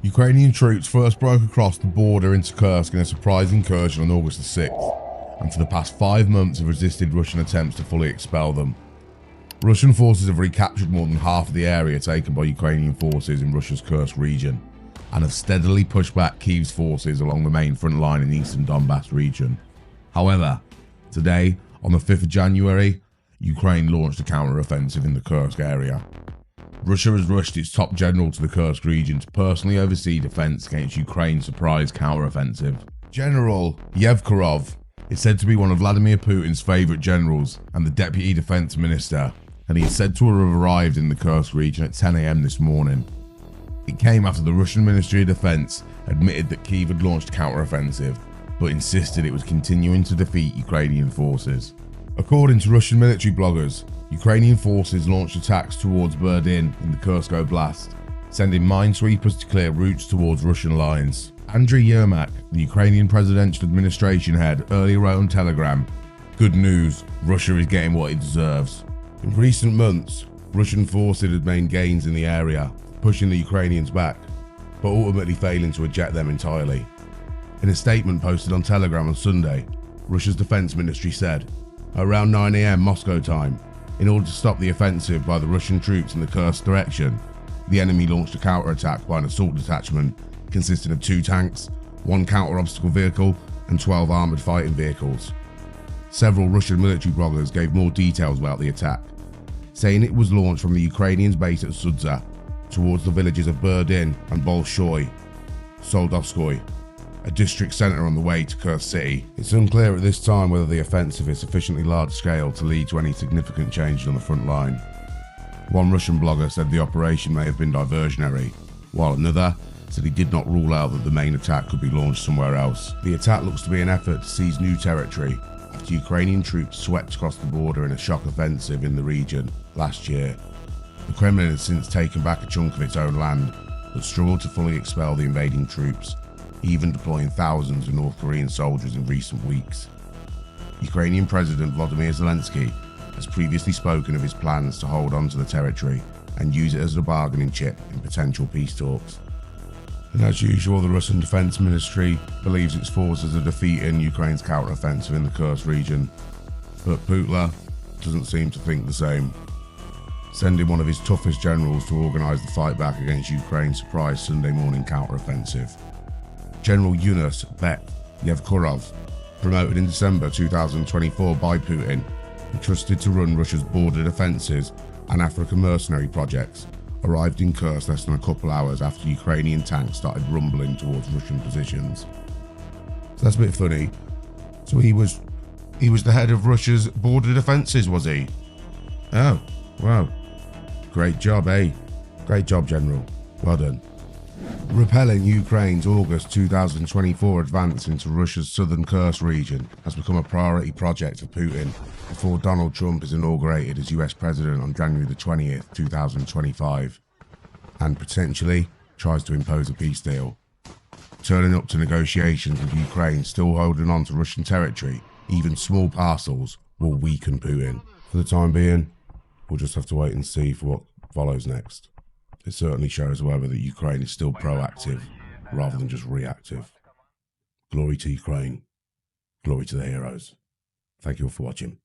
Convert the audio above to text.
Ukrainian troops first broke across the border into Kursk in a surprise incursion on August the 6th, and for the past 5 months have resisted Russian attempts to fully expel them. Russian forces have recaptured more than half of the area taken by Ukrainian forces in Russia's Kursk region, and have steadily pushed back Kyiv's forces along the main front line in the eastern Donbass region. However, today, on the 5th of January, Ukraine launched a counter-offensive in the Kursk area. Russia has rushed its top general to the Kursk region to personally oversee defense against Ukraine's surprise counter-offensive. General Yevkurov is said to be one of Vladimir Putin's favourite generals and the deputy defense minister, and he is said to have arrived in the Kursk region at 10 AM this morning. It came after the Russian Ministry of Defense admitted that Kyiv had launched a counter-offensive, but insisted it was continuing to defeat Ukrainian forces. According to Russian military bloggers, Ukrainian forces launched attacks towards Berdin in the Kursk Oblast, sending minesweepers to clear routes towards Russian lines. Andriy Yermak, the Ukrainian presidential administration head, earlier wrote on Telegram, "Good news, Russia is getting what it deserves." In recent months, Russian forces had made gains in the area, pushing the Ukrainians back, but ultimately failing to eject them entirely. In a statement posted on Telegram on Sunday, Russia's defense ministry said, around 9 AM Moscow time, in order to stop the offensive by the Russian troops in the Kursk direction, the enemy launched a counter-attack by an assault detachment consisting of 2 tanks, 1 counter-obstacle vehicle and 12 armoured fighting vehicles. Several Russian military bloggers gave more details about the attack, saying it was launched from the Ukrainians' base at Sudzha towards the villages of Berdin and Bolshoye Soldatskoye, a district centre on the way to Kursk city. It's unclear at this time whether the offensive is sufficiently large scale to lead to any significant changes on the front line. One Russian blogger said the operation may have been diversionary, while another said he did not rule out that the main attack could be launched somewhere else. The attack looks to be an effort to seize new territory after Ukrainian troops swept across the border in a shock offensive in the region last year. The Kremlin has since taken back a chunk of its own land, but struggled to fully expel the invading troops, even deploying thousands of North Korean soldiers in recent weeks. Ukrainian President Volodymyr Zelensky has previously spoken of his plans to hold on to the territory and use it as a bargaining chip in potential peace talks. And as usual, the Russian Defense Ministry believes its forces are defeating Ukraine's counter-offensive in the Kursk region, but Putin doesn't seem to think the same, sending one of his toughest generals to organise the fight back against Ukraine's surprise Sunday morning counter-offensive. General Yunus Bet Yevkurov, promoted in December 2024 by Putin, entrusted to run Russia's border defences and African mercenary projects, arrived in Kursk less than a couple hours after Ukrainian tanks started rumbling towards Russian positions. So that's a bit funny. So he was the head of Russia's border defences, was he? Oh, wow. Great job, eh? Great job, General. Well done. Repelling Ukraine's August 2024 advance into Russia's southern Kursk region has become a priority project of Putin before Donald Trump is inaugurated as US President on January the 20th, 2025, and potentially tries to impose a peace deal. Turning up to negotiations with Ukraine still holding on to Russian territory, even small parcels, will weaken Putin. For the time being, we'll just have to wait and see for what follows next. It certainly shows, however, that Ukraine is still proactive rather than just reactive. Glory to Ukraine. Glory to the heroes. Thank you all for watching.